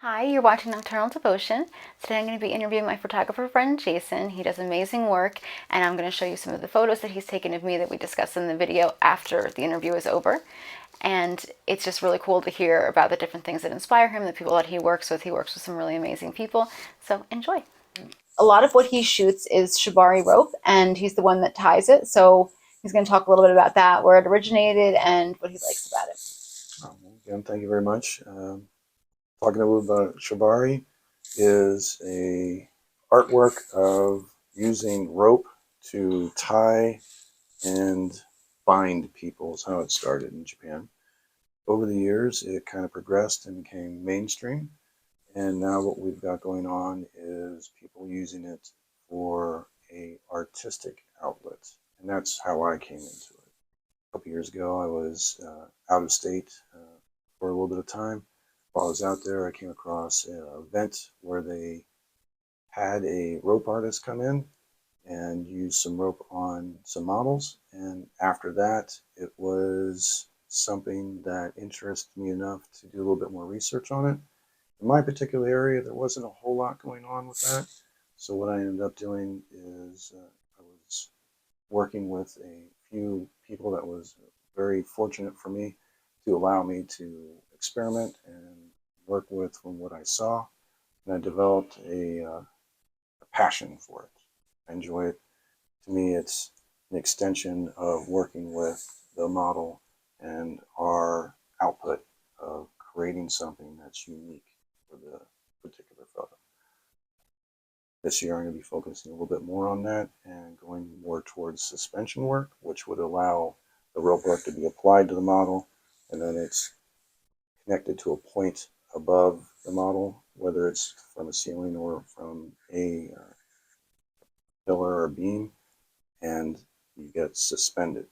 Hi, you're watching Nocturnal Devotion. Today I'm going to be interviewing my photographer friend Jason. He does amazing work, and I'm going to show you some of the photos that he's taken of me that we discussed in the video after the interview is over. And it's just really cool to hear about the different things that inspire him, the people that he works with. He works with some really amazing people, so enjoy. A lot of what he shoots is shibari rope, and he's the one that ties it, so he's going to talk a little bit about that, where it originated, and what he likes about it. Again, thank you very much. Talking a little about shibari is a artwork of using rope to tie and bind people is how it started in Japan. Over the years, it kind of progressed and became mainstream. And now what we've got going on is people using it for a artistic outlet. And that's how I came into it. A couple years ago, I was out of state for a little bit of time. While I was out there, I came across an event where they had a rope artist come in and use some rope on some models. And after that, it was something that interested me enough to do a little bit more research on it. In my particular area, there wasn't a whole lot going on with that. So what I ended up doing is I was working with a few people that was very fortunate for me to allow me to experiment and work with from what I saw. And I developed a passion for it. I enjoy it. To me, it's an extension of working with the model and our output of creating something that's unique for the particular photo. This year, I'm going to be focusing a little bit more on that and going more towards suspension work, which would allow the rope work to be applied to the model, and then it's connected to a point above the model, whether it's from a ceiling or from a pillar or beam, and you get suspended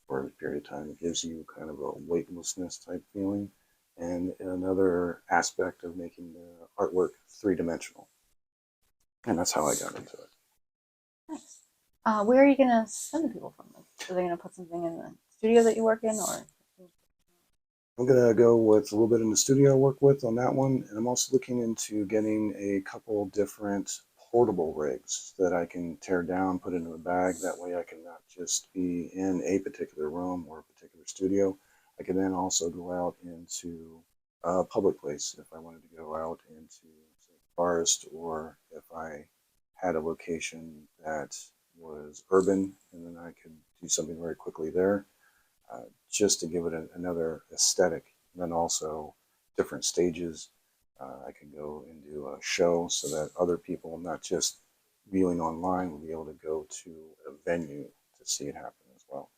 for a period of time. It gives you kind of a weightlessness type feeling, and another aspect of making the artwork three-dimensional. And that's how I got into it. Nice. Where are you gonna send the people from? Like, are they gonna put something in the studio that you work in, or? I'm gonna go with a little bit in the studio I work with on that one, and I'm also looking into getting a couple different portable rigs that I can tear down, put into a bag. That way I can not just be in a particular room or a particular studio. I can then also go out into a public place if I wanted to go out into say, forest, or if I had a location that was urban, and then I could do something very quickly there, just to give it another aesthetic. And then also different stages. I can go and do a show so that other people, not just viewing online, will be able to go to a venue to see it happen as well.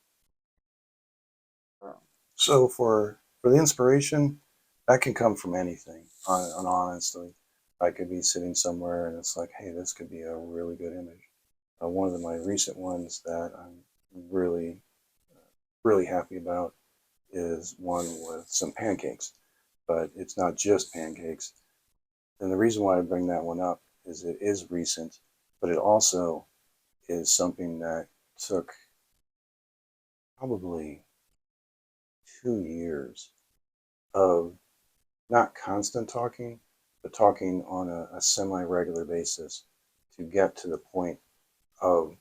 So for the inspiration, that can come from anything. Honestly, I could be sitting somewhere and it's like, hey, this could be a really good image. One of my recent ones that I'm really really happy about is one with some pancakes, but it's not just pancakes. And the reason why I bring that one up is it is recent, but it also is something that took probably 2 years of not constant talking, but talking on a semi-regular basis to get to the point of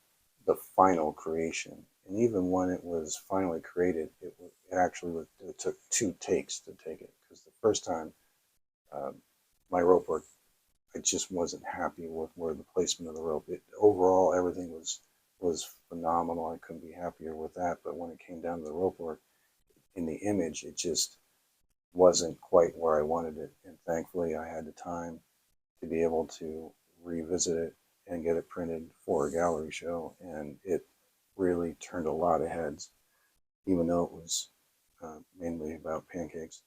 the final creation. And even when it was finally created, it took 2 takes to take it, because the first time my rope work, I just wasn't happy with where the placement of the rope. Overall, everything was phenomenal. I couldn't be happier with that. But when it came down to the rope work in the image, it just wasn't quite where I wanted it. And thankfully, I had the time to be able to revisit it and get it printed for a gallery show. And it really turned a lot of heads, even though it was mainly about pancakes.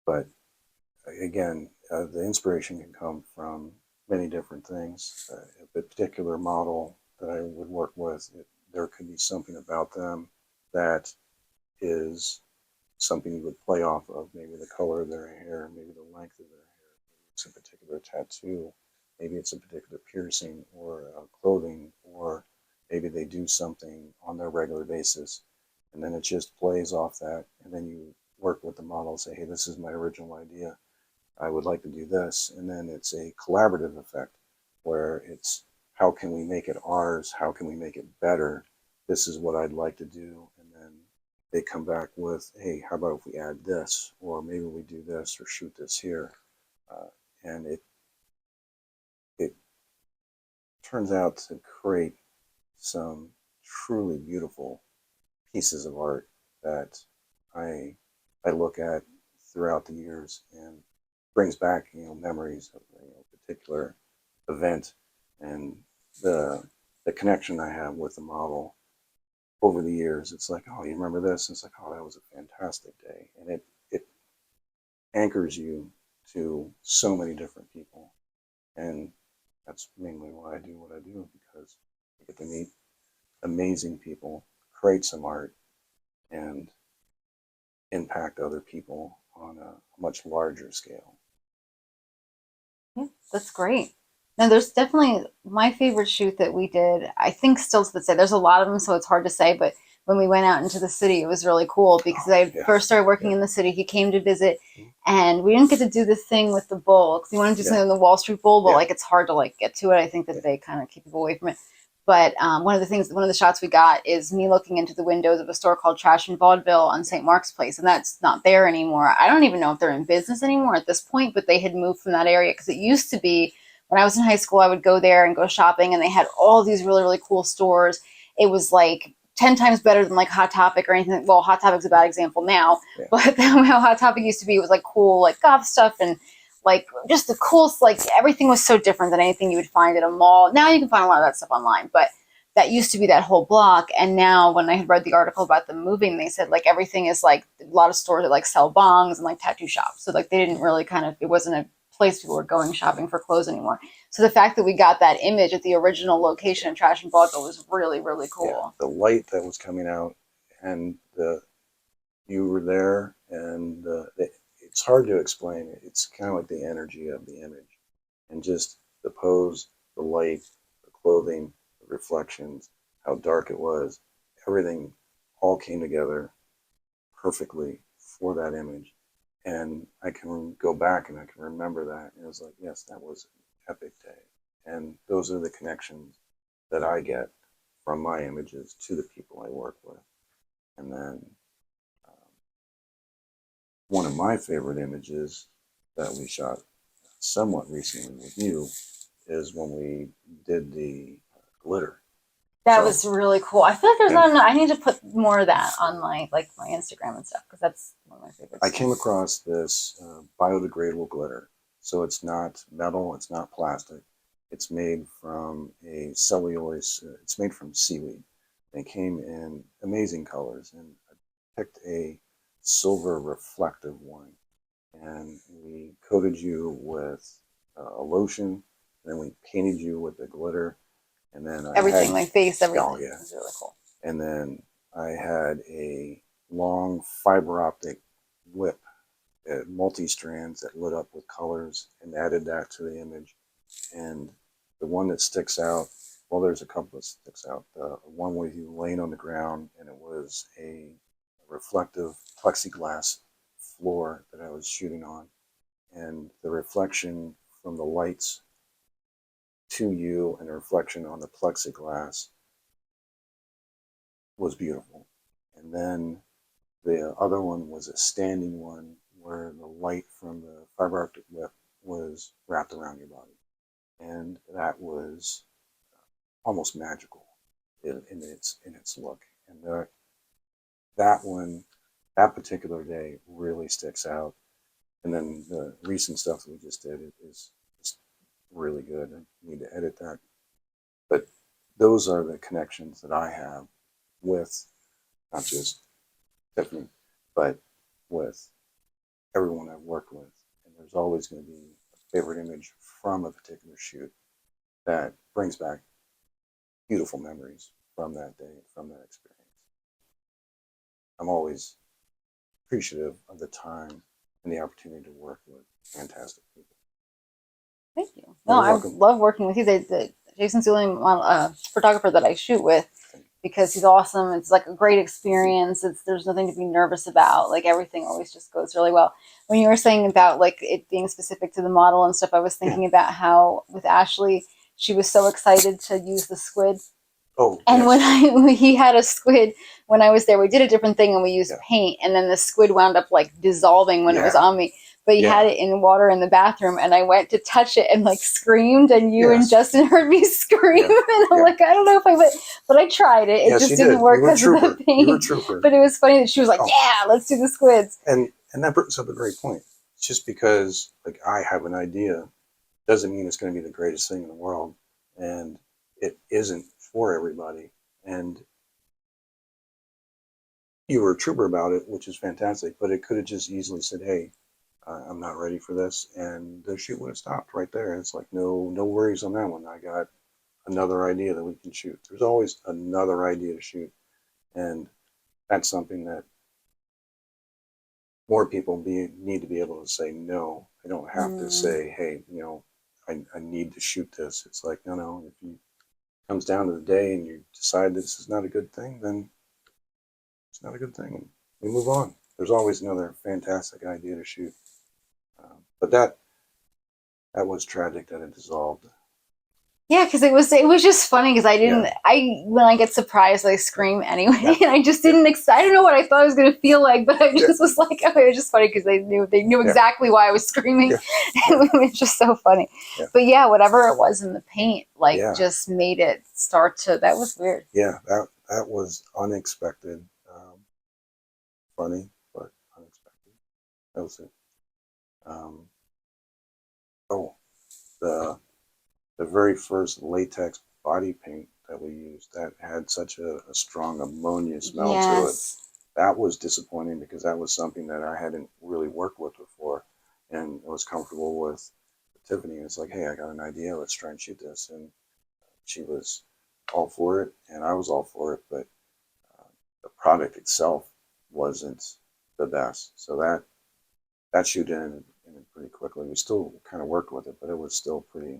But again, the inspiration can come from many different things. A particular model that I would work with, there could be something about them that is something you would play off of. Maybe the color of their hair, maybe the length of their hair, maybe it's a particular tattoo, maybe it's a particular piercing or clothing, or maybe they do something on their regular basis, and then it just plays off that, and then you work with the model, say, hey, this is my original idea, I would like to do this. And then it's a collaborative effect where it's how can we make it ours? How can we make it better? This is what I'd like to do. And then they come back with, hey, how about if we add this? Or maybe we do this or shoot this here. And it turns out to create some truly beautiful pieces of art that I look at throughout the years and brings back memories of a particular event and the connection I have with the model over the years. It's like, oh, you remember this? And it's like, oh, that was a fantastic day, and it anchors you to so many different people, and that's mainly why I do what I do, because I get to meet amazing people, create some art, and impact other people on a much larger scale. Yeah, that's great. Now, there's definitely my favorite shoot that we did. I think still to this day, there's a lot of them, so it's hard to say. But when we went out into the city, it was really cool because I Yeah, first started working yeah, in the city. He came to visit, and we didn't get to do the thing with the bowl because he wanted to do yeah, something in the Wall Street Bowl, but yeah, like it's hard to like get to it. I think yeah, that they kind of keep people away from it. But one of the shots we got is me looking into the windows of a store called Trash and Vaudeville on St. Mark's Place, and that's not there anymore. I don't even know if they're in business anymore at this point, but they had moved from that area because it used to be when I was in high school, I would go there and go shopping, and they had all these really, really cool stores. It was like 10 times better than like Hot Topic or anything. Well, Hot Topic's a bad example now, yeah, but how Hot Topic used to be, it was like cool, like goth stuff and like just the coolest, like everything was so different than anything you would find at a mall. Now you can find a lot of that stuff online, but that used to be that whole block. And now when I had read the article about them moving, they said like everything is like a lot of stores that like sell bongs and like tattoo shops. So like they didn't really kind of, it wasn't a place people were going shopping for clothes anymore. So the fact that we got that image at the original location of Trash and Vaudeville was really, really yeah. cool. The light that was coming out, and the you were there, and it's hard to explain. It's kind of like the energy of the image, and just the pose, the light, the clothing, the reflections, how dark it was, everything all came together perfectly for that image. And I can go back and I can remember that. And it was like, yes, that was an epic day. And those are the connections that I get from my images to the people I work with. And then um, one of my favorite images that we shot somewhat recently with you is when we did the glitter. That So, was really cool. I feel like there's and not enough. I need to put more of that on my like my Instagram and stuff because that's one of my I favorites came too. across this biodegradable glitter. So it's not metal, it's not plastic. It's made from a cellulose, it's made from seaweed. It came in amazing colors, and I picked a silver reflective one. And we coated you with a lotion, and then we painted you with the glitter. And then I Everything, had, my face, everything. oh yeah, It was really cool. and then I had a long fiber optic whip, multi strands that lit up with colors, and added that to the image. And the one that sticks out, well, there's a couple that sticks out. The one with you laying on the ground, and it was a reflective plexiglass floor that I was shooting on, and the reflection from the lights to you and the reflection on the plexiglass was beautiful. And then the other one was a standing one where the light from the fiber optic whip was wrapped around your body. And that was almost magical in its look. And that one, that particular day really sticks out. And then the recent stuff that we just did is really good. I need to edit that. But those are the connections that I have with not just Tiffany, but with everyone I've worked with. And there's always going to be a favorite image from a particular shoot that brings back beautiful memories from that day, from that experience. I'm always appreciative of the time and the opportunity to work with fantastic people. Thank you. Oh, No, you're I welcome. love working with you. Jason's the only photographer that I shoot with because he's awesome. It's like a great experience. There's nothing to be nervous about. Like everything always just goes really well. When you were saying about like it being specific to the model and stuff, I was thinking about how with Ashley, she was so excited to use the squid. Oh, And yes. when he had a squid, when I was there, we did a different thing and we used Yeah. paint, and then the squid wound up like dissolving when it was Yeah. on me. But he had Yeah. it in water in the bathroom, and I went to touch it and like screamed, and you and Yes. Justin heard me scream, Yeah. and I'm Yeah. like, I don't know if I would, but I tried it. It Yes, just you didn't did. work You were a because of the trooper. You were a paint. trooper. But it was funny that she was like, Oh, "Yeah, let's do the squids." and that brings up a great point. Just because like I have an idea doesn't mean it's going to be the greatest thing in the world, and it isn't for everybody. And you were a trooper about it, which is fantastic. But it could have just easily said, "Hey, I'm not ready for this," and the shoot would have stopped right there. And it's like, no worries on that one. I got another idea that we can shoot. There's always another idea to shoot, and that's something that more people need to be able to say no. They don't have to say, "Hey, I need to shoot this." It's like, no. If it comes down to the day and you decide this is not a good thing, then it's not a good thing, and we move on. There's always another fantastic idea to shoot. But that was tragic that it dissolved. Yeah, because it was just funny because I didn't Yeah, I when I get surprised I scream anyway, yeah, and I just yeah, didn't I don't know what I thought I was gonna feel like, but I yeah, just was like, oh, it was just funny because they knew yeah, exactly why I was screaming. yeah, yeah, It was just so funny. yeah, But yeah, whatever it was in the paint, like yeah, just made it start to. That was weird. yeah. That was unexpected, funny, but unexpected. That was it. Um, oh, the the very first latex body paint that we used that had such a strong ammonia smell to it. Yes. That was disappointing because that was something that I hadn't really worked with before, and I was comfortable with Tiffany. It's like, hey, I got an idea. Let's try and shoot this, and she was all for it, and I was all for it. But the product itself wasn't the best, so that shoot ended pretty quickly. We still kind of worked with it, but it was still pretty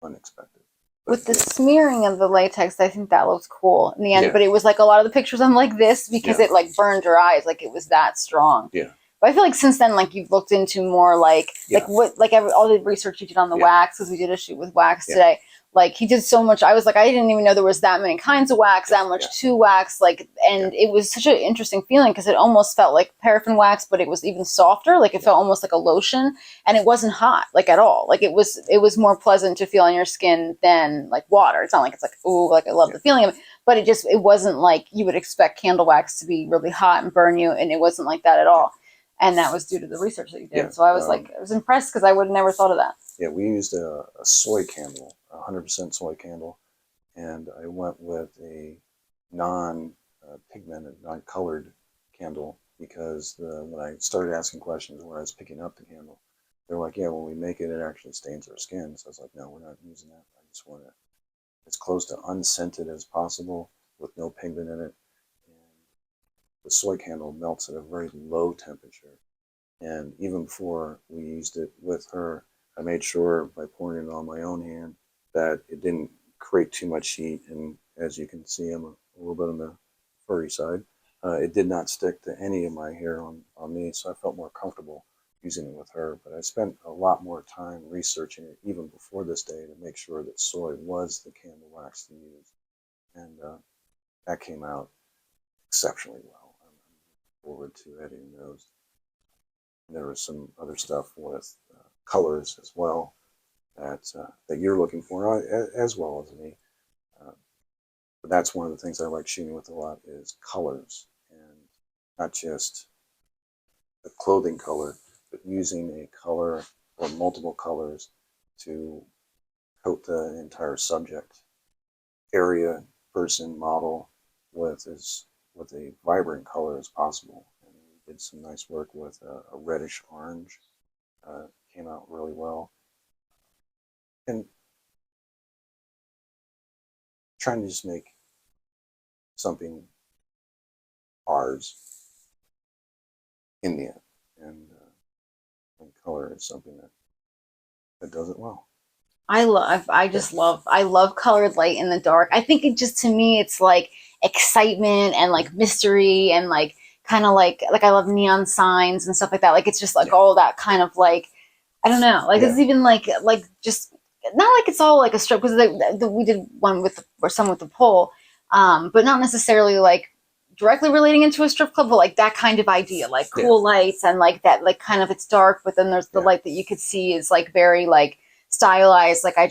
unexpected. But With the smearing of the latex, I think that looked cool in the end. yeah, But it was like a lot of the pictures I'm like this because yeah, it like burned your eyes, like it was that strong. yeah, But I feel like since then, like you've looked into more like yeah, all the research you did on the yeah, wax, because we did a shoot with wax yeah, today. Like he did so much. I was like, I didn't even know there was that many kinds of wax, that yeah, much to wax. Like, yeah, and it was such an interesting feeling because it almost felt like paraffin wax, but it was even softer. Like it yeah, felt almost like a lotion, and it wasn't hot like at all. Like it was more pleasant to feel on your skin than like water. It's not like it's like, ooh, like I love yeah, the feeling of it, but it wasn't like you would expect candle wax to be really hot and burn you, and it wasn't like that at yeah, all. And that was due to the research that you yeah. did. So I was like, I was impressed because I would have never thought of that. Yeah, we used a soy candle, 100% soy candle, and I went with a non-pigmented, non-colored candle because when I started asking questions where I was picking up the candle, they're like, "Yeah, when we make it, it actually stains our skin." So I was like, "No, we're not using that. I just want it as close to unscented as possible with no pigment in it." And the soy candle melts at a very low temperature, and even before we used it with her, I made sure by pouring it on my own hand that it didn't create too much heat. And as you can see, I'm a little bit on the furry side. It did not stick to any of my hair on me, so I felt more comfortable using it with her. But I spent a lot more time researching it even before this day to make sure that soy was the candle wax to use. And that came out exceptionally well. I'm looking forward to editing those. There was some other stuff with colors as well that you're looking for, as well as me. Uh, but that's one of the things I like shooting with a lot is colors, and not just the clothing color, but using a color or multiple colors to coat the entire subject, area, person, model with a vibrant color as possible. And we did some nice work with a reddish orange. Came out really well. And trying to just make something ours in the end. And color is something that does it well. I love colored light in the dark. I think it just, to me, it's like excitement and like mystery and like kind of like I love neon signs and stuff like that. Like it's just like Yeah, all that kind of like, I don't know. Like it's yeah, even like just not like it's all like a strip, because we did one with or some with the pole, but not necessarily like directly relating into a strip club, but like that kind of idea, like yeah, cool lights and like that, like kind of it's dark, but then there's the yeah, light that you could see is like very like stylized. Like I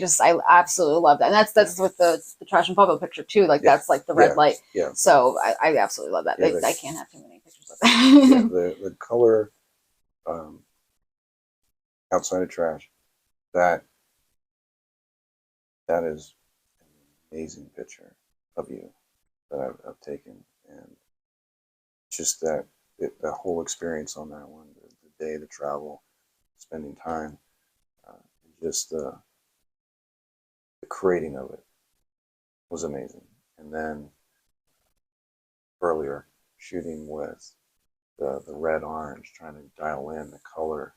absolutely love that, and yeah, that's with the trash and bubble picture too. Like yeah, that's like the red yeah, light. yeah, So I absolutely love that. yeah. The I can't have too many pictures of yeah that. the color um, outside of trash, that that is an amazing picture of you that I've taken, and just that whole experience on that one, the day, the travel, spending time, just the creating of it was amazing. And then earlier, shooting with the red orange, trying to dial in the color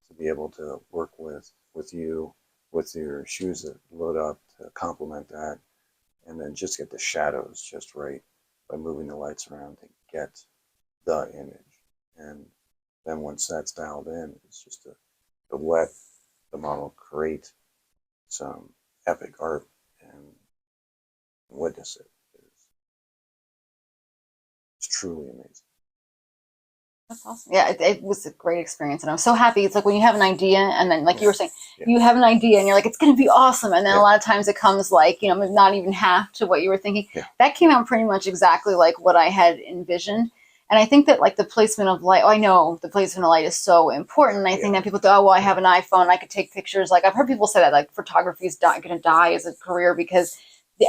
to be able to work with you with your shoes that load up to complement that, and then just get the shadows just right by moving the lights around to get the image. And then once that's dialed in, it's just to let the model create some epic art and witness it. It's truly amazing. That's awesome. Yeah, it was a great experience, and I'm so happy. It's like when you have an idea, and then, like you Yeah, were saying, yeah, you have an idea, and you're like, it's going to be awesome, and then a yeah, lot of times it comes like, not even half to what you were thinking. yeah, That came out pretty much exactly like what I had envisioned, and I think that like the placement of light. Oh, I know the placement of light is so important. I think yeah, that people go, oh well, I have an iPhone, I could take pictures. Like I've heard people say that like photography is going to die as a career because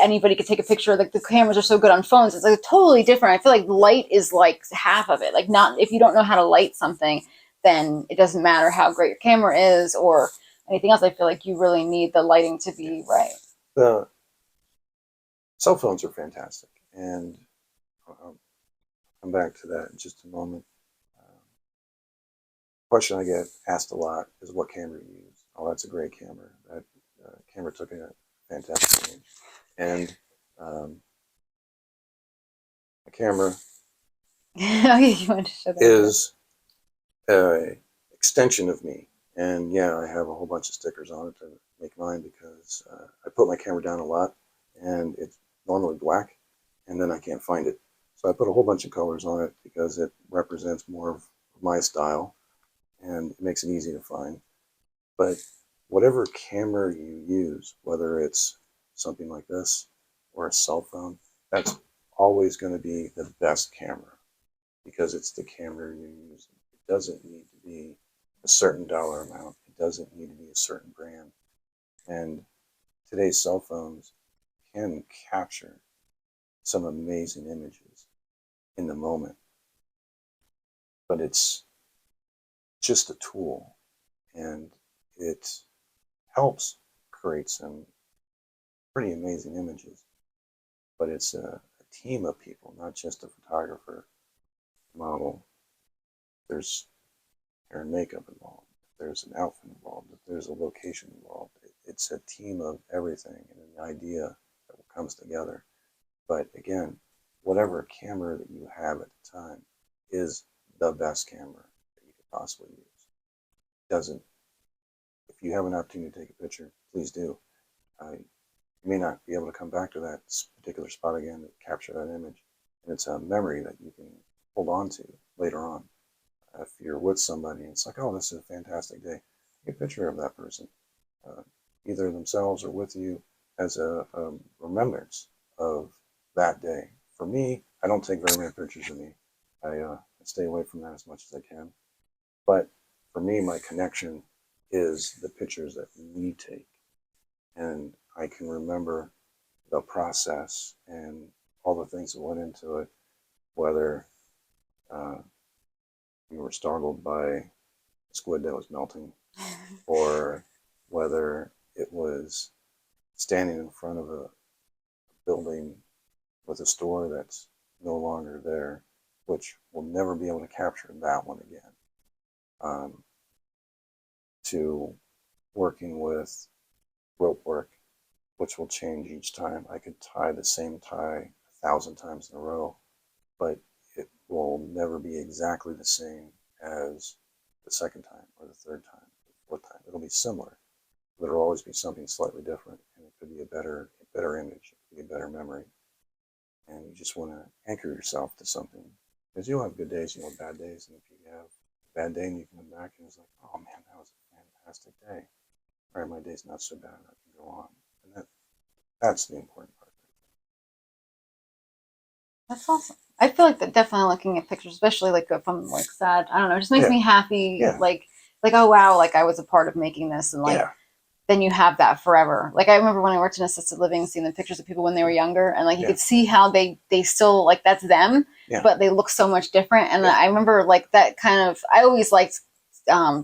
anybody could take a picture. Like the cameras are so good on phones, it's like totally different. I feel like light is like half of it. Like, not if you don't know how to light something, then it doesn't matter how great your camera is or anything else. I feel like you really need the lighting to yeah. be right. The cell phones are fantastic, and I'll come back to that in just a moment. Question I get asked a lot is what camera you use. Oh, that's a great camera. That camera took a fantastic image. And a camera Okay, you want to show that video? is a extension of me. And yeah, I have a whole bunch of stickers on it to make mine because I put my camera down a lot and it's normally black and then I can't find it. So I put a whole bunch of colors on it because it represents more of my style and it makes it easy to find. But whatever camera you use, whether it's something like this or a cell phone, that's always going to be the best camera because it's the camera you're using. It doesn't need to be a certain dollar amount. It doesn't need to be a certain brand. And today's cell phones can capture some amazing images in the moment, but it's just a tool and it helps create some pretty amazing images. But it's a team of people, not just a photographer, model. There's hair and makeup involved. There's an outfit involved. There's a location involved. It's a team of everything and an idea that comes together. But again, whatever camera that you have at the time is the best camera that you could possibly use. Doesn't If you have an opportunity to take a picture, please do. You may not be able to come back to that particular spot again to capture that image, and it's a memory that you can hold on to later on. If you're with somebody and it's like, oh, this is a fantastic day, take a picture of that person, uh, either themselves or with you, as a remembrance of that day. For me, I don't take very many pictures of me. I stay away from that as much as I can. But for me, my connection is the pictures that we take. And I can remember the process and all the things that went into it, whether uh, we were startled by a squid that was melting, or whether it was standing in front of a building with a store that's no longer there, which we'll never be able to capture that one again, um, to working with rope work, which will change each time. I could tie the same tie 1,000 times in a row, but it will never be exactly the same as the second time or the third time, or the fourth time. It'll be similar, but there'll always be something slightly different, and it could be a better image, it could be a better memory. And you just want to anchor yourself to something, because you'll have good days, you'll have bad days, and if you have a bad day and you come back and it's like, oh man, that was a fantastic day. All right, my day's not so bad, I can go on. And that's the important part. That's awesome. I feel like that definitely looking at pictures, especially like if I'm like sad, I don't know, it just makes Yeah, me happy. yeah, Like oh wow, like I was a part of making this, and like yeah, then you have that forever. Like I remember when I worked in assisted living, seeing the pictures of people when they were younger, and like you yeah, could see how they still like that's them, yeah, but they look so much different. And yeah, I remember like that kind of I always liked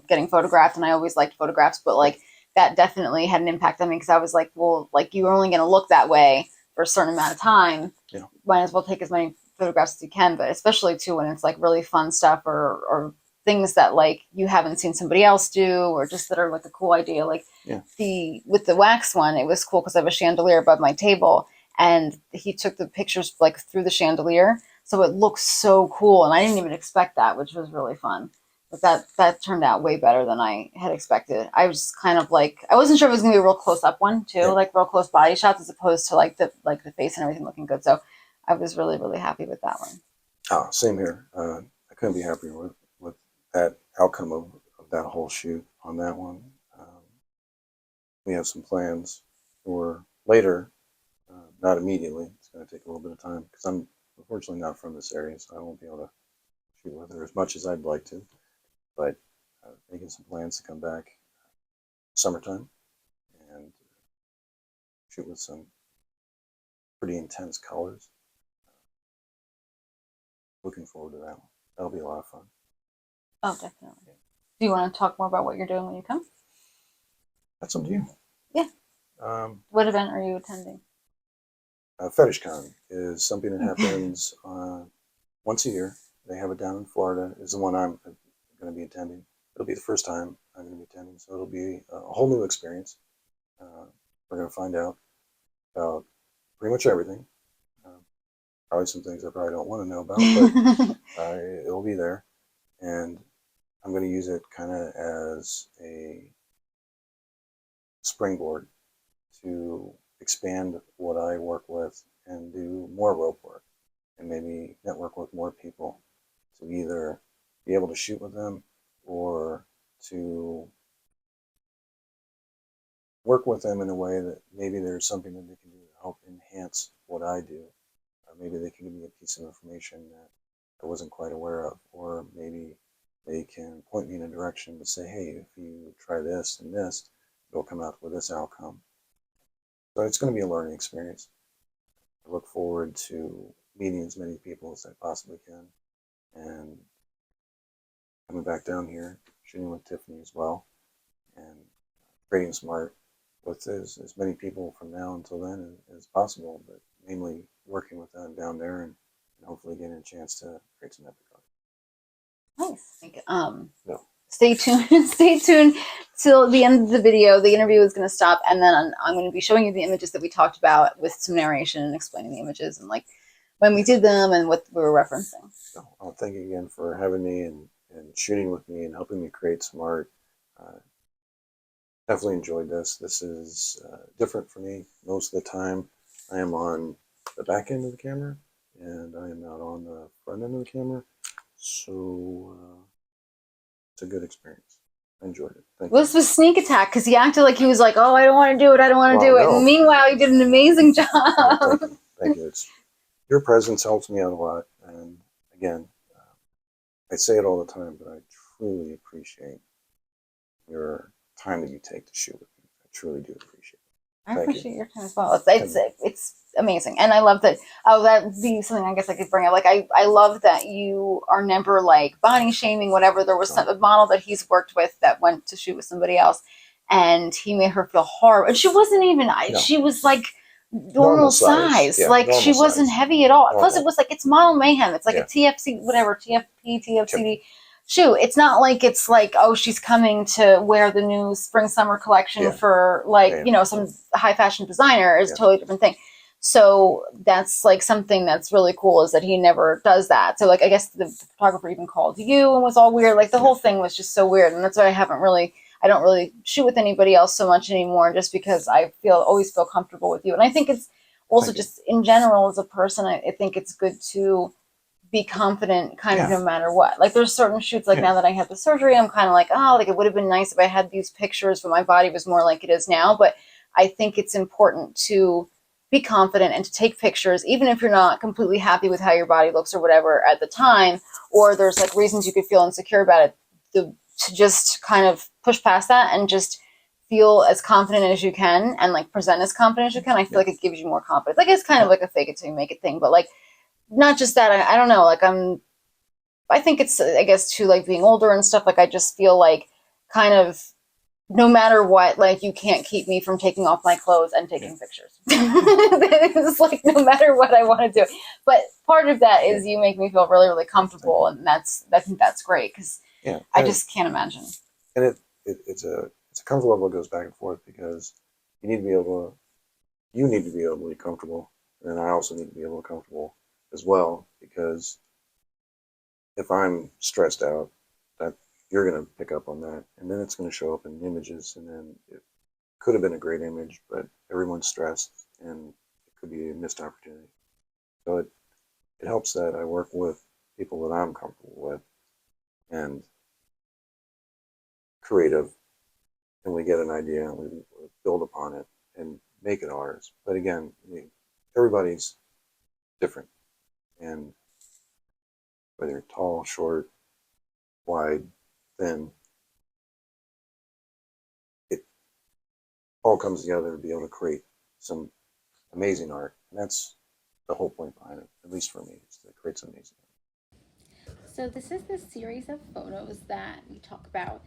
getting photographed, and I always liked photographs, but yeah, like that definitely had an impact on me because I was like, well, like you're only going to look that way for a certain amount of time. yeah, Might as well take as many photographs as you can, but especially too when it's like really fun stuff or things that like you haven't seen somebody else do or just that are like a cool idea. Like yeah, the with the wax one, it was cool because I have a chandelier above my table, and he took the pictures like through the chandelier, so it looks so cool, and I didn't even expect that, which was really fun. But that turned out way better than I had expected. I was kind of like I wasn't sure if it was gonna be a real close up one too, yeah. like real close body shots as opposed to like the face and everything looking good. So I was really really happy with that one. Oh, same here. I couldn't be happier with that outcome of that whole shoot on that one. We have some plans for later, not immediately. It's going to take a little bit of time because I'm unfortunately not from this area, so I won't be able to shoot with her as much as I'd like to. But making some plans to come back summertime and shoot with some pretty intense colors. Looking forward to that one. That'll be a lot of fun. Oh, definitely. Do you want to talk more about what you're doing when you come? That's up to you. Yeah. What event are you attending? FetishCon is something that happens once a year. They have it down in Florida. Is the one I'm going to be attending. It'll be the first time I'm going to be attending, so it'll be a whole new experience. We're going to find out about pretty much everything. Probably some things I probably don't want to know about, but it'll be there, and I'm going to use it kind of as a springboard to expand what I work with and do more rope work and maybe network with more people to either be able to shoot with them or to work with them in a way that maybe there's something that they can do to help enhance what I do. Or maybe they can give me a piece of information that I wasn't quite aware of, or maybe they can point me in a direction to say, hey, if you try this and this, you'll come out with this outcome. So it's going to be a learning experience. I look forward to meeting as many people as I possibly can and coming back down here, shooting with Tiffany as well, and creating some art with as many people from now until then as possible, but mainly working with them down there and hopefully getting a chance to create some epic art. Nice. No. Stay tuned. Stay tuned till the end of the video. The interview is going to stop, and then I'm going to be showing you the images that we talked about with some narration and explaining the images and like when we did them and what we were referencing. So I'll thank you again for having me and shooting with me and helping me create some art. Definitely enjoyed this. This is different for me. Most of the time, I am on the back end of the camera, and I am not on the front end of the camera. So it's a good experience. I enjoyed it. Thank you. This was sneak attack because he acted like he was like, "Oh, I don't want to do it. I don't want to do it." no. And meanwhile, he did an amazing job. Thank you. Thank you. Your presence helps me out a lot. And again, I say it all the time, but I truly appreciate your time that you take to shoot with me. I truly do appreciate it. I Thank appreciate you. your time as well. It's amazing, and I love that. Oh, that'd be something I guess I could bring up. Like I love that you are never like body shaming. Whatever, there was a model that he's worked with that went to shoot with somebody else, and he made her feel horrible. And she wasn't even. No. She was like normal size. Yeah, like she wasn't size. heavy at all. Normal. Plus, it was like it's model mayhem. It's like Yeah. a TFC, whatever TFP, TFCD. shoot, it's not like it's like, oh, she's coming to wear the new spring summer collection Yeah. for like, Yeah. you know, some high fashion designer is a Yes. totally different thing. So that's like something that's really cool is that he never does that. So like I guess the photographer even called you and was all weird. Like the whole thing was just so weird, and that's why I don't really shoot with anybody else so much anymore, just because I always feel comfortable with you. And I think it's also just in general as a person, I think it's good to be confident kind of no matter what. Like there's certain shoots like now that I had the surgery, I'm kind of like, oh, like it would have been nice if I had these pictures, but my body was more like it is now. But I think it's important to be confident and to take pictures, even if you're not completely happy with how your body looks or whatever at the time, or there's like reasons you could feel insecure about it, to just kind of push past that and just feel as confident as you can and like present as confident as you can. I feel like it gives you more confidence. Like it's kind of like a fake it till you make it thing, but like not just that. I don't know. Like I think it's, I guess, too, like being older and stuff. Like I just feel like kind of no matter what, like you can't keep me from taking off my clothes and taking pictures. It's like no matter what I want to do. But part of that is you make me feel really, really comfortable, and I think that's great because I just can't imagine. And it's a comfort level that goes back and forth because you need to be able to be comfortable, and I also need to be able to be comfortable as well, because if I'm stressed out, that you're going to pick up on that, and then it's going to show up in images, and then it could have been a great image, but everyone's stressed, and it could be a missed opportunity. So it helps that I work with people that I'm comfortable with and creative, and we get an idea and we build upon it and make it ours. But again, everybody's different, and whether you're tall, short, wide, thin, it all comes together to be able to create some amazing art. And that's the whole point behind it, at least for me, is to create some amazing art. So this is the series of photos that we talk about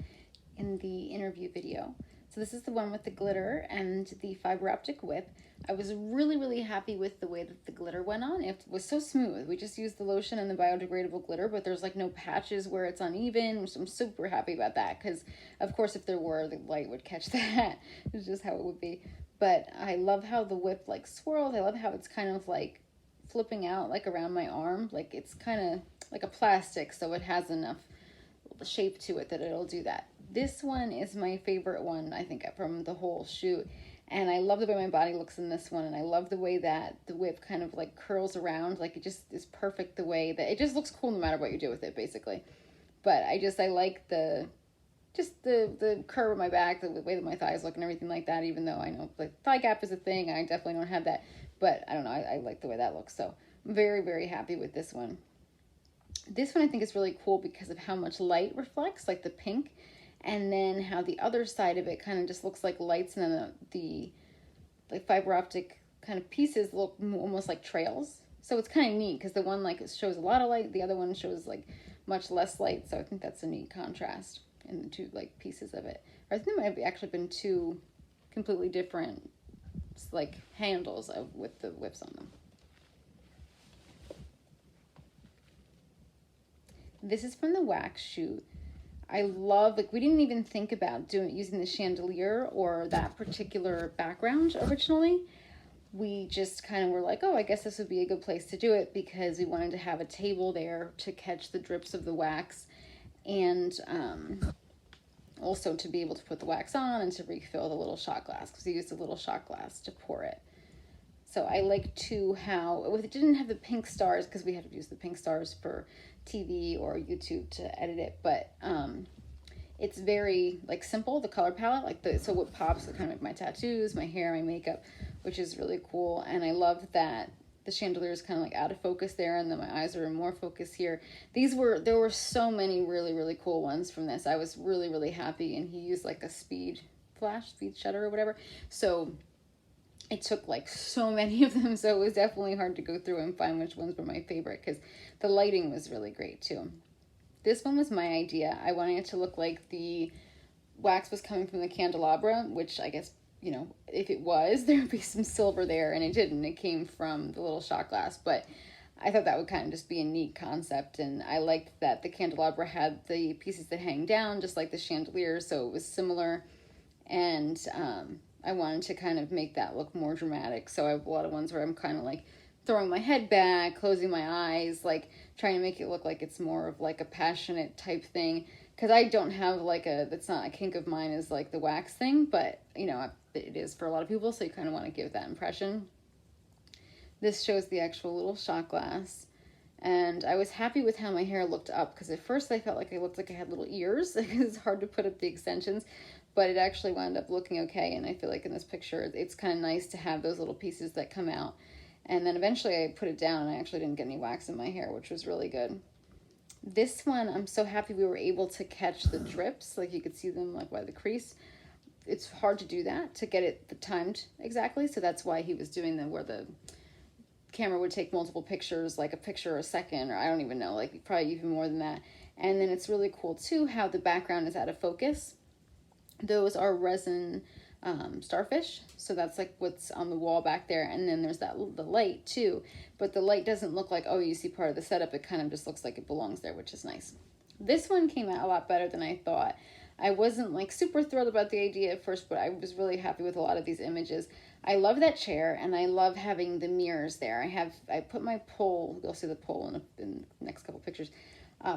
in the interview video. So this is the one with the glitter and the fiber optic whip. I was really, really happy with the way that the glitter went on. It was so smooth. We just used the lotion and the biodegradable glitter, but there's like no patches where it's uneven. So I'm super happy about that because, of course, if there were, the light would catch that. It's just how it would be. But I love how the whip like swirls. I love how it's kind of like flipping out like around my arm. Like it's kind of like a plastic, so it has enough shape to it that it'll do that. This one is my favorite one, I think, from the whole shoot. And I love the way my body looks in this one. And I love the way that the whip kind of like curls around. Like it just is perfect the way that it just looks cool no matter what you do with it, basically. But I like the curve of my back, the way that my thighs look and everything like that, even though I know like thigh gap is a thing. I definitely don't have that. But I don't know, I like the way that looks. So I'm very, very happy with this one. This one I think is really cool because of how much light reflects, like the pink, and then how the other side of it kind of just looks like lights, and then the like fiber optic kind of pieces look almost like trails. So it's kind of neat because the one like shows a lot of light, the other one shows like much less light. So I think that's a neat contrast in the two like pieces of it. Or I think there might have actually been two completely different like handles with the whips on them. This is from the wax shoot. I love, like we didn't even think about using the chandelier or that particular background originally. We just kind of were like, oh, I guess this would be a good place to do it because we wanted to have a table there to catch the drips of the wax, and also to be able to put the wax on and to refill the little shot glass because we used a little shot glass to pour it. So I like how it didn't have the pink stars because we had to use the pink stars for TV or YouTube to edit it, but it's very like simple, the color palette, like so what pops are kind of like my tattoos, my hair, my makeup, which is really cool. And I love that the chandelier is kind of like out of focus there, and then my eyes are in more focus here. There were so many really, really cool ones from this. I was really, really happy, and he used like a speed shutter or whatever. So it took like so many of them, so it was definitely hard to go through and find which ones were my favorite because the lighting was really great too. This one was my idea. I wanted it to look like the wax was coming from the candelabra, which I guess, you know, if it was, there would be some silver there, and it didn't. It came from the little shot glass, but I thought that would kind of just be a neat concept, and I liked that the candelabra had the pieces that hang down just like the chandelier, so it was similar. And I wanted to kind of make that look more dramatic, so I have a lot of ones where I'm kind of like throwing my head back, closing my eyes, like trying to make it look like it's more of like a passionate type thing, because I don't have like a, that's not a kink of mine, is like the wax thing, but you know, it is for a lot of people, so you kind of want to give that impression. This shows the actual little shot glass. And I was happy with how my hair looked up, because at first I felt like I looked like I had little ears because it's hard to put up the extensions, but it actually wound up looking okay. And I feel like in this picture it's kind of nice to have those little pieces that come out. And then eventually I put it down and I actually didn't get any wax in my hair, which was really good. This one, I'm so happy we were able to catch the drips, like you could see them like by the crease. It's hard to do that, to get it timed exactly, so that's why he was doing the, where the camera would take multiple pictures, like a picture a second, or I don't even know, like probably even more than that. And then it's really cool too how the background is out of focus. Those are resin starfish, so that's like what's on the wall back there. And then there's that the light too, but the light doesn't look like, oh, you see part of the setup. It kind of just looks like it belongs there, which is nice. This one came out a lot better than I thought. I wasn't like super thrilled about the idea at first, but I was really happy with a lot of these images. I love that chair, and I love having the mirrors there. I put my pole, you'll see the pole in the next couple pictures,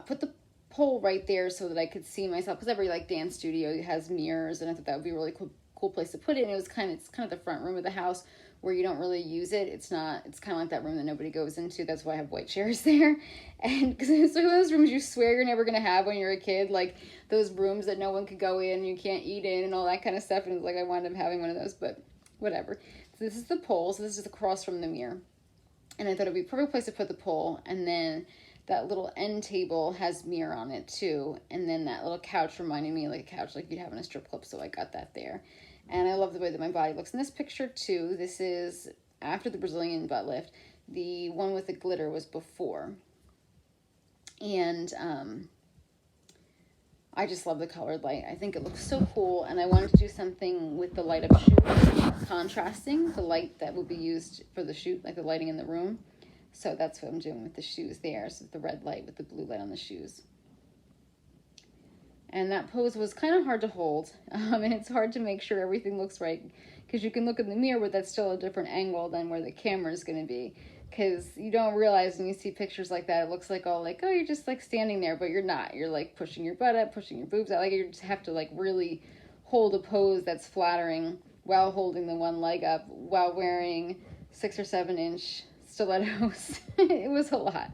put the pole right there so that I could see myself, because every like dance studio has mirrors, and I thought that would be a really cool place to put it. And it's kind of the front room of the house where you don't really use it. It's kind of like that room that nobody goes into. That's why I have white chairs there. And because it's one of those rooms you swear you're never going to have when you're a kid, like those rooms that no one could go in, you can't eat in and all that kind of stuff. And it's like I wound up having one of those, but whatever. So this is the pole. So this is across from the mirror. And I thought it would be a perfect place to put the pole. And then that little end table has mirror on it too. And then that little couch reminded me like a couch like you'd have in a strip club. So I got that there. And I love the way that my body looks in this picture too. This is after the Brazilian butt lift. The one with the glitter was before. And I just love the colored light. I think it looks so cool. And I wanted to do something with the light up shoe, contrasting the light that would be used for the shoot, like the lighting in the room. So that's what I'm doing with the shoes there. So the red light with the blue light on the shoes. And that pose was kind of hard to hold. And it's hard to make sure everything looks right, because you can look in the mirror, but that's still a different angle than where the camera is going to be. Because you don't realize when you see pictures like that, it looks like all like, oh, you're just like standing there, but you're not. You're like pushing your butt up, pushing your boobs out. Like you just have to like really hold a pose that's flattering while holding the one leg up, while wearing 6 or 7 inch stilettos. It was a lot.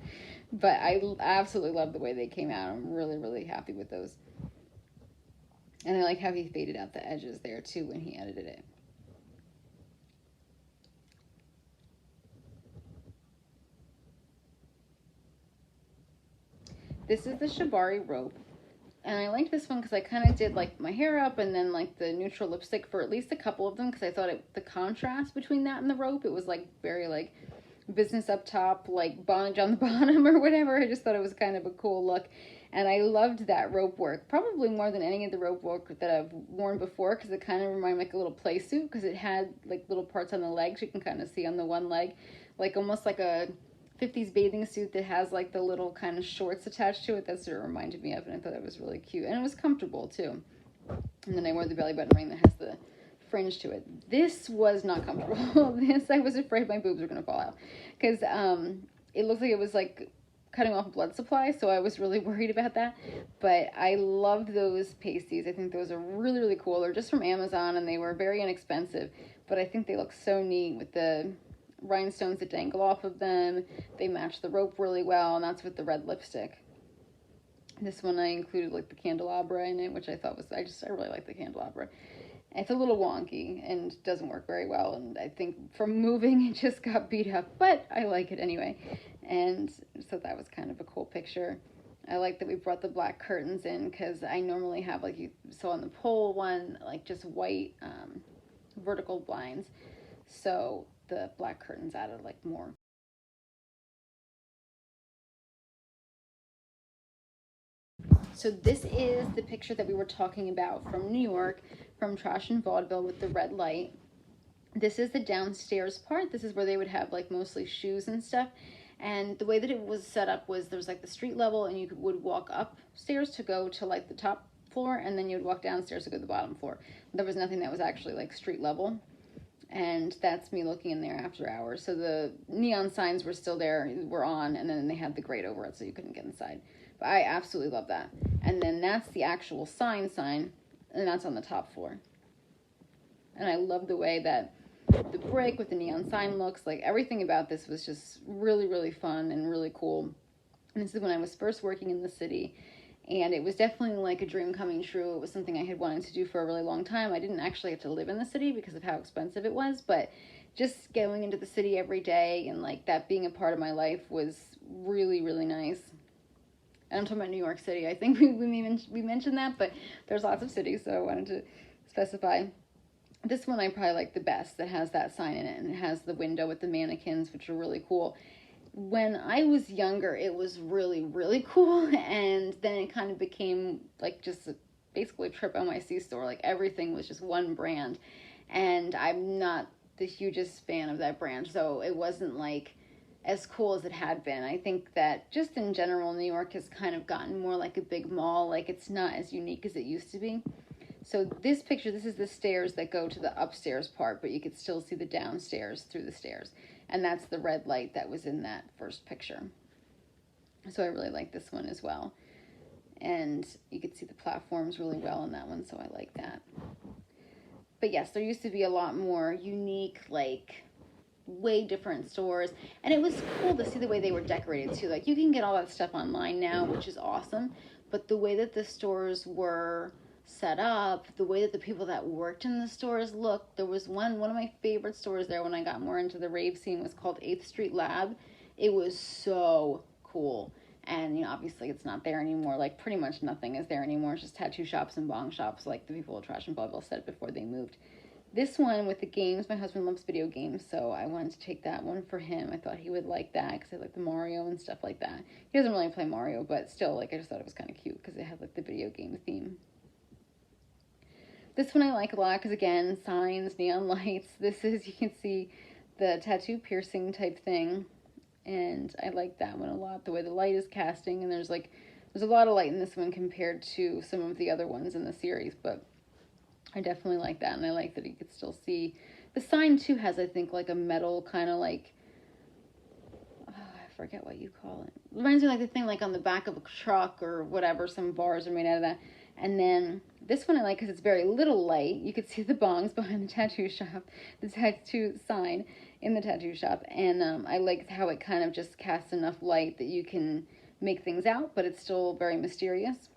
But I absolutely love the way they came out. I'm really, really happy with those. And I like how he faded out the edges there too when he edited it. This is the Shibari rope. And I liked this one because I kind of did like my hair up and then like the neutral lipstick for at least a couple of them, because I thought the contrast between that and the rope, it was like very like business up top, like bondage on the bottom or whatever. I just thought it was kind of a cool look. And I loved that rope work, probably more than any of the rope work that I've worn before, because it kind of reminded me like a little play suit, because it had like little parts on the legs you can kind of see on the one leg, like almost like a 50s bathing suit that has like the little kind of shorts attached to it. That's what it reminded me of, and I thought it was really cute. And it was comfortable too. And then I wore the belly button ring that has the fringe to it. This was not comfortable. This, I was afraid my boobs were going to fall out, because it looked like it was like cutting off blood supply, so I was really worried about that. But I loved those pasties. I think those are really, really cool. They're just from Amazon, and they were very inexpensive, but I think they look so neat with the rhinestones that dangle off of them. They match the rope really well, and that's with the red lipstick. This one I included like the candelabra in it, which I thought was, I really like the candelabra. It's a little wonky and doesn't work very well, and I think from moving it just got beat up, but I like it anyway. And so that was kind of a cool picture. I like that we brought the black curtains in, because I normally have, like you saw on the pole one, like just white vertical blinds. So the black curtains added like more. So this is the picture that we were talking about from New York, from Trash and Vaudeville, with the red light. This is the downstairs part. This is where they would have like mostly shoes and stuff. And the way that it was set up was there was like the street level, and you would walk upstairs to go to like the top floor, and then you would walk downstairs to go to the bottom floor. There was nothing that was actually like street level. And that's me looking in there after hours. So the neon signs were still there, were on, and then they had the grate over it so you couldn't get inside. But I absolutely love that. And then that's the actual sign, and that's on the top floor. And I love the way that the brick with the neon sign looks. Like, everything about this was just really, really fun and really cool. And this is when I was first working in the city. And it was definitely like a dream coming true. It was something I had wanted to do for a really long time. I didn't actually have to live in the city because of how expensive it was, but just going into the city every day and like that being a part of my life was really, really nice. And I'm talking about New York City. I think we mentioned that, but there's lots of cities, so I wanted to specify. This one I probably like the best, that has that sign in it, and it has the window with the mannequins, which are really cool. When I was younger, it was really, really cool, and then it kind of became like just basically a Trip NYC store. Like, everything was just one brand, and I'm not the hugest fan of that brand, so it wasn't like as cool as it had been. I think that just in general, New York has kind of gotten more like a big mall. Like, it's not as unique as it used to be. So this picture, this is the stairs that go to the upstairs part, but you could still see the downstairs through the stairs. And that's the red light that was in that first picture. So I really like this one as well. And you could see the platforms really well in that one, so I like that. But yes, there used to be a lot more unique, like, way different stores. And it was cool to see the way they were decorated too. Like, you can get all that stuff online now, which is awesome. But the way that the stores were set up, the way that the people that worked in the stores looked. There was one of my favorite stores there when I got more into the rave scene was called 8th Street Lab. It was so cool. And, you know, obviously it's not there anymore. Like, pretty much nothing is there anymore. It's just tattoo shops and bong shops, like the people at Trash and Vaudeville said before they moved. This one with the games, my husband loves video games, so I wanted to take that one for him. I thought he would like that because I like the Mario and stuff like that. He doesn't really play Mario, but still, like, I just thought it was kind of cute because it had like the video game theme. This one I like a lot because, again, signs, neon lights. This is, you can see the tattoo piercing type thing. And I like that one a lot, the way the light is casting. And there's a lot of light in this one compared to some of the other ones in the series. But I definitely like that. And I like that you could still see. The sign, too, has, I think, like a metal kind of like, I forget what you call it. It reminds me like the thing like on the back of a truck or whatever. Some bars are made out of that. And then this one I like because it's very little light. You could see the bongs behind the tattoo shop, the tattoo sign in the tattoo shop. And I like how it kind of just casts enough light that you can make things out, but it's still very mysterious.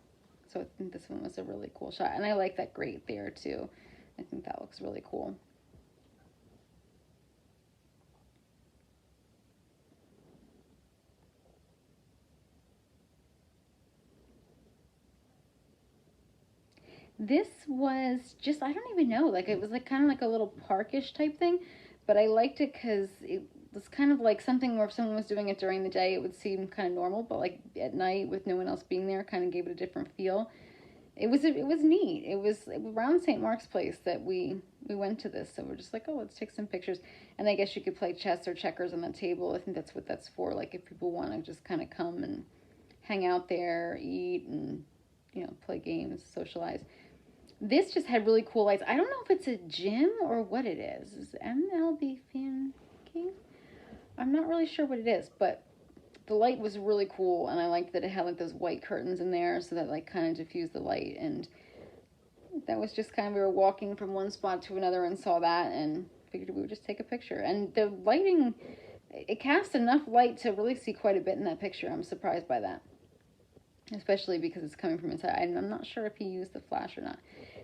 So I think this one was a really cool shot. And I like that grate there too. I think that looks really cool. This was just, I don't even know, like, it was like kind of like a little parkish type thing, but I liked it because it was kind of like something where if someone was doing it during the day, it would seem kind of normal, but like at night with no one else being there, kind of gave it a different feel. It was neat. It was around St. Mark's Place that we went to this, so we're just like, oh, let's take some pictures. And I guess you could play chess or checkers on the table. I think that's what that's for, like if people want to just kind of come and hang out there, eat, and, you know, play games, socialize. This just had really cool lights. I don't know if it's a gym or what it is. Is it MLB Fan Cave? I'm not really sure what it is, but the light was really cool, and I liked that it had like those white curtains in there, so that like kind of diffused the light. And that was just kind of, we were walking from one spot to another and saw that, and figured we would just take a picture. And the lighting, it cast enough light to really see quite a bit in that picture. I'm surprised by that, especially because it's coming from inside. I'm not sure if he used the flash or not.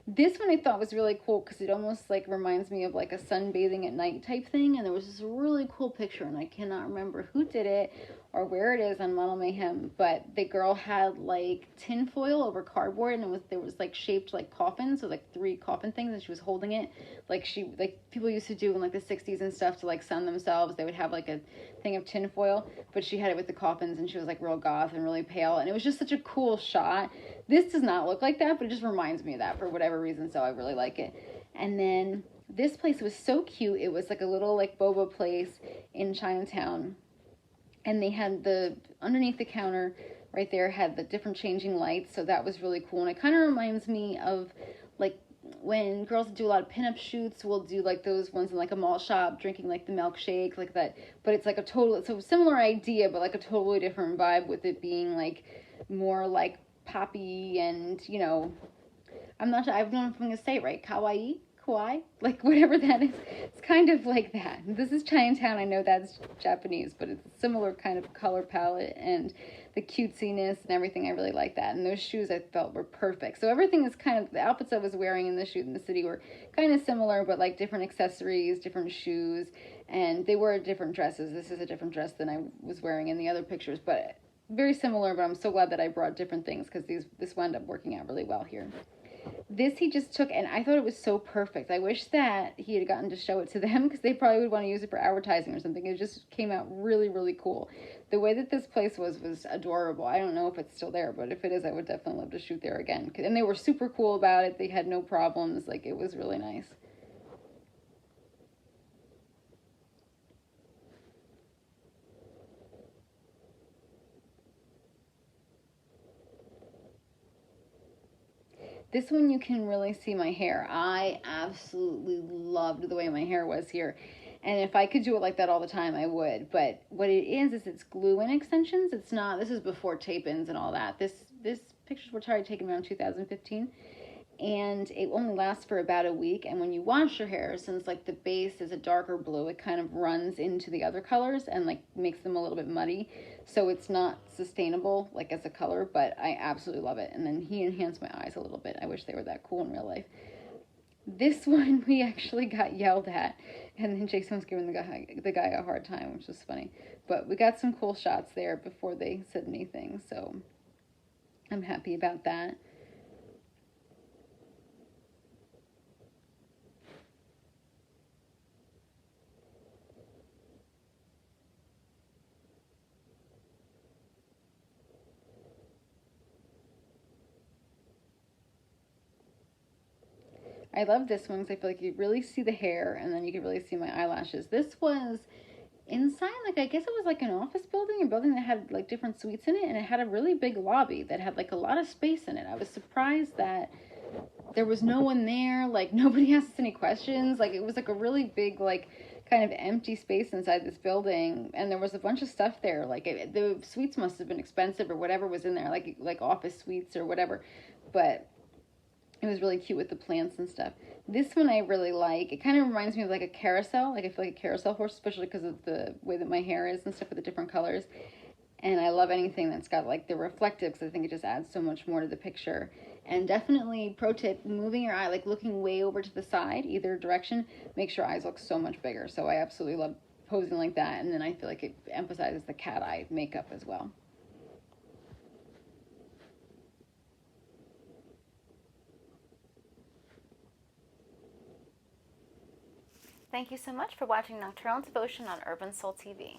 This one I thought was really cool because it almost like reminds me of like a sunbathing at night type thing, and there was this really cool picture, and I cannot remember who did it or where it is on Model Mayhem, but the girl had like tin foil over cardboard, and there was like shaped like coffins, so like 3 coffin things, and she was holding it like people used to do in like the 60s and stuff to like sun themselves. They would have like a thing of tin foil, but she had it with the coffins, and she was like real goth and really pale, and it was just such a cool shot. This does not look like that, but it just reminds me of that for whatever reason, so I really like it. And then this place was so cute. It was like a little like boba place in Chinatown, and they had the underneath the counter right there had the different changing lights, so that was really cool. And it kind of reminds me of like when girls do a lot of pinup shoots, we'll do like those ones in like a mall shop drinking like the milkshake like that, but it's like a total, it's a similar idea but like a totally different vibe, with it being like more like poppy and, you know, I'm not sure, I don't know if I'm gonna say it right, kawaii, kawaii, like whatever that is. It's kind of like that. This is Chinatown. I know that's Japanese, but it's a similar kind of color palette and the cutesiness and everything. I really like that. And those shoes I felt were perfect. So everything is kind of, the outfits I was wearing in the shoot in the city were kind of similar, but like different accessories, different shoes, and they were different dresses. This is a different dress than I was wearing in the other pictures, but very similar. But I'm so glad that I brought different things because this wound up working out really well here. This he just took, and I thought it was so perfect. I wish that he had gotten to show it to them because they probably would want to use it for advertising or something. It just came out really, really cool. The way that this place was adorable. I don't know if it's still there, but if it is, I would definitely love to shoot there again. And they were super cool about it. They had no problems. Like, it was really nice. This one you can really see my hair. I absolutely loved the way my hair was here. And if I could do it like that all the time, I would. But what it is it's glue-in extensions. It's not, this is before tape-ins and all that. This pictures were taken around 2015. And it only lasts for about a week. And when you wash your hair, since like the base is a darker blue, it kind of runs into the other colors and like makes them a little bit muddy, so it's not sustainable like as a color. But I absolutely love it. And then he enhanced my eyes a little bit. I wish they were that cool in real life. This one we actually got yelled at, and then Jason was giving the guy a hard time, which was funny. But we got some cool shots there before they said anything, so I'm happy about that. I love this one because I feel like you really see the hair and then you can really see my eyelashes. This was inside, like, I guess it was like an office building, a building that had like different suites in it, and it had a really big lobby that had like a lot of space in it. I was surprised that there was no one there, like nobody asked any questions. Like, it was like a really big, like, kind of empty space inside this building, and there was a bunch of stuff there. Like, the suites must have been expensive or whatever was in there, like office suites or whatever. But it was really cute with the plants and stuff. This one I really like. It kind of reminds me of like a carousel. Like, I feel like a carousel horse, especially because of the way that my hair is and stuff with the different colors. And I love anything that's got like the reflective, because I think it just adds so much more to the picture. And definitely, pro tip, moving your eye, like looking way over to the side, either direction, makes your eyes look so much bigger. So I absolutely love posing like that. And then I feel like it emphasizes the cat eye makeup as well. Thank you so much for watching Nocturnal Devotion on Urban Soul TV.